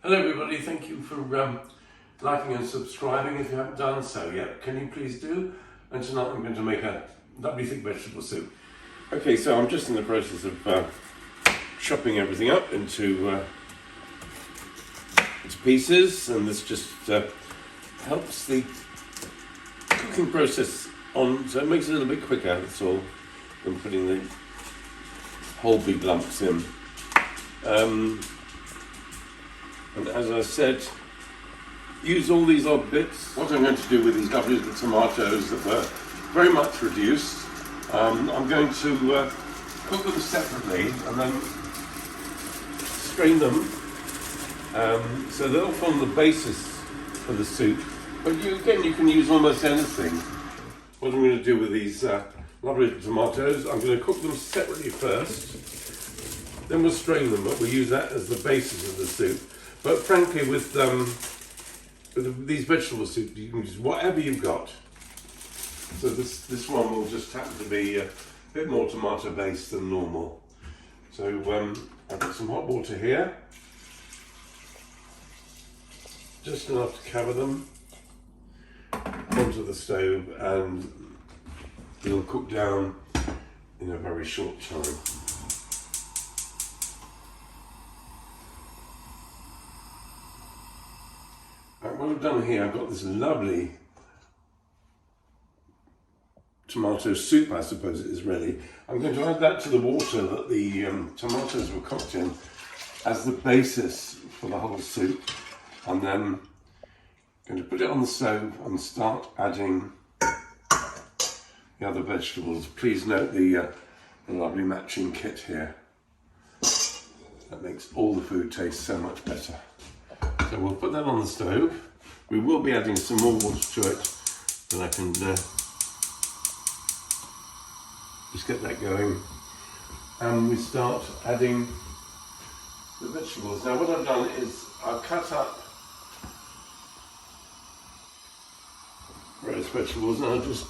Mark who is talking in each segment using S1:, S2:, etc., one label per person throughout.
S1: Hello everybody, thank you for liking and subscribing if you haven't done so yet. Can you please do? And tonight I'm going to make a lovely thick vegetable soup. Okay, so I'm just in the process of chopping everything up into pieces, and this just helps the cooking process on, so it makes it a little bit quicker, that's all, than putting the whole big lumps in. And as I said, use all these odd bits. What I'm going to do with these lovely little tomatoes that were very much reduced, I'm going to cook them separately and then strain them, so they'll form the basis for the soup. But you can use almost anything. What I'm going to do with these lovely little tomatoes, I'm going to cook them separately first, then we'll strain them, but we'll use that as the basis of the soup. But frankly, with these vegetable soups, you can use whatever you've got. So this one will just happen to be a bit more tomato based than normal. So I've got some hot water here, just enough to cover them, onto the stove, and it'll cook down in a very short time. What I've done here, I've got this lovely tomato soup, I suppose it is really. I'm going to add that to the water that the tomatoes were cooked in as the basis for the whole soup, and then I'm going to put it on the stove and start adding the other vegetables. Please note the lovely matching kit here. That makes all the food taste so much better. So we'll put that on the stove. We will be adding some more water to it, but I can just get that going. And we start adding the vegetables. Now what I've done is I've cut up various vegetables and I'll just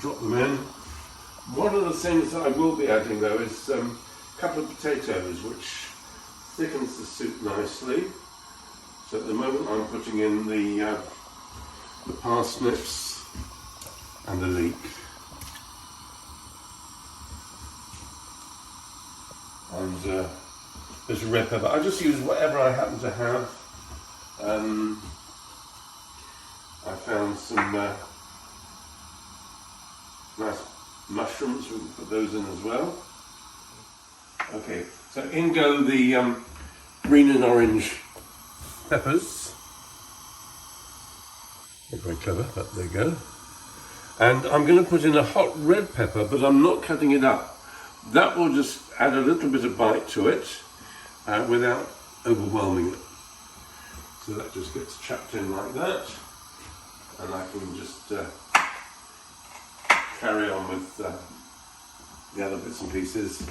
S1: drop them in. One of the things that I will be adding though is a couple of potatoes, which thickens the soup nicely. So at the moment I'm putting in the parsnips and the leek. And there's a red pepper. I just use whatever I happen to have. I found some nice mushrooms, we can put those in as well. Okay, so in go the green and orange peppers. Not very clever, but there you go. And I'm going to put in a hot red pepper, but I'm not cutting it up. That will just add a little bit of bite to it without overwhelming it. So that just gets chucked in like that, and I can just carry on with the other bits and pieces.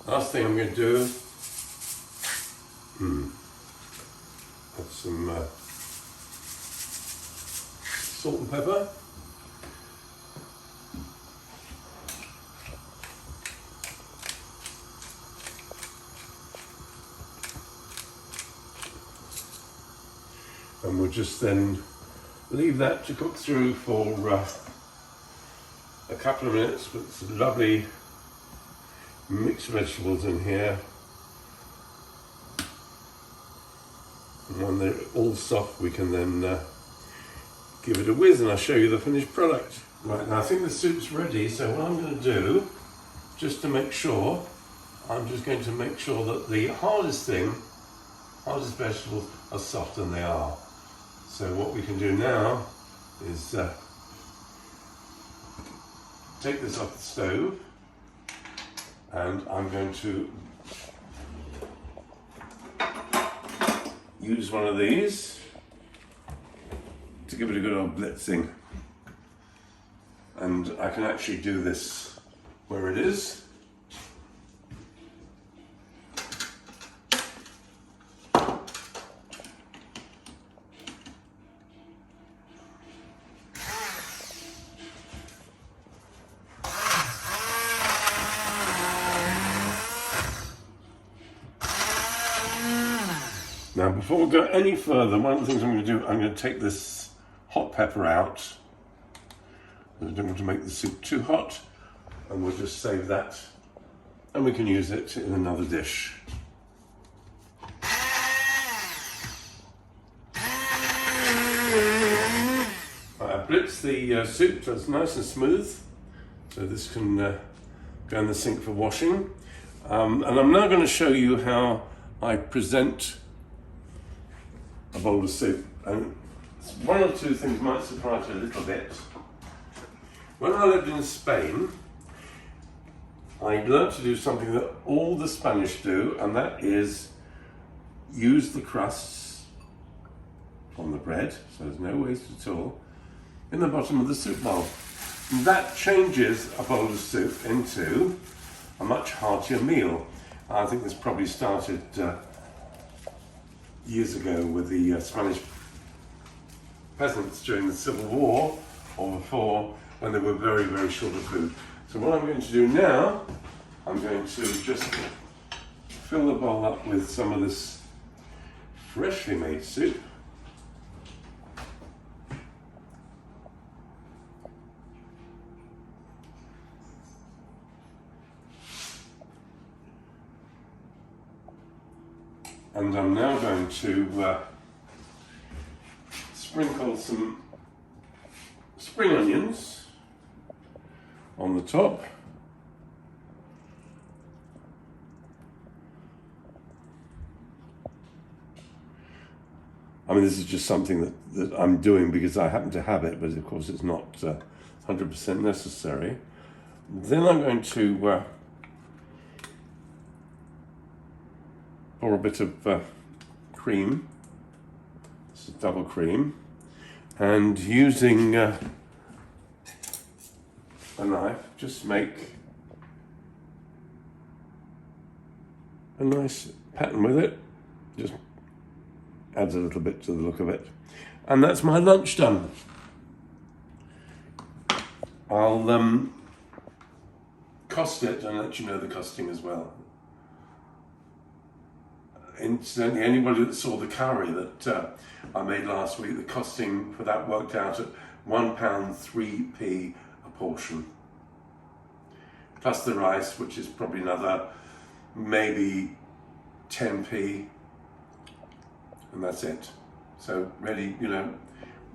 S1: Last thing I'm going to do, add some salt and pepper. And we'll just then leave that to cook through for a couple of minutes with some lovely mixed vegetables in here, and when they're all soft we can then give it a whiz and I'll show you the finished product. Right, now I think the soup's ready, so what I'm going to do, just to make sure, I'm just going to make sure that the hardest vegetables are soft, and they are. So what we can do now is take this off the stove, and I'm going to use one of these to give it a good old blitzing. And I can actually do this where it is. Now, before we go any further, one of the things I'm going to do, I'm going to take this hot pepper out. I don't want to make the soup too hot, and we'll just save that, and we can use it in another dish. I blitz the soup so it's nice and smooth, so this can go in the sink for washing. And I'm now going to show you how I present a bowl of soup, and one or two things might surprise you a little bit. When I lived in Spain, I learned to do something that all the Spanish do, and that is use the crusts on the bread, so there's no waste at all, in the bottom of the soup bowl. And that changes a bowl of soup into a much heartier meal. I think this probably started years ago with the Spanish peasants during the Civil War, or before, when they were very, very short of food. So what I'm going to do now, I'm going to just fill the bowl up with some of this freshly made soup. And I'm now going to sprinkle some spring onions on the top. I mean, this is just something that I'm doing because I happen to have it, but of course it's not 100% necessary. Then I'm going to pour a bit of cream. This is double cream, and using a knife, just make a nice pattern with it. Just adds a little bit to the look of it. And that's my lunch done. I'll cost it and let you know the costing as well. Incidentally, anybody that saw the curry that I made last week, the costing for that worked out at £1 3p a portion. Plus the rice, which is probably another maybe 10p, and that's it. So really, you know,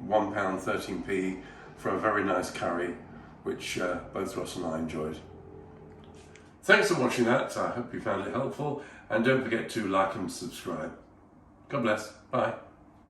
S1: £1 13p for a very nice curry, which both Ross and I enjoyed. Thanks for watching that. I hope you found it helpful, and don't forget to like and subscribe. God bless. Bye.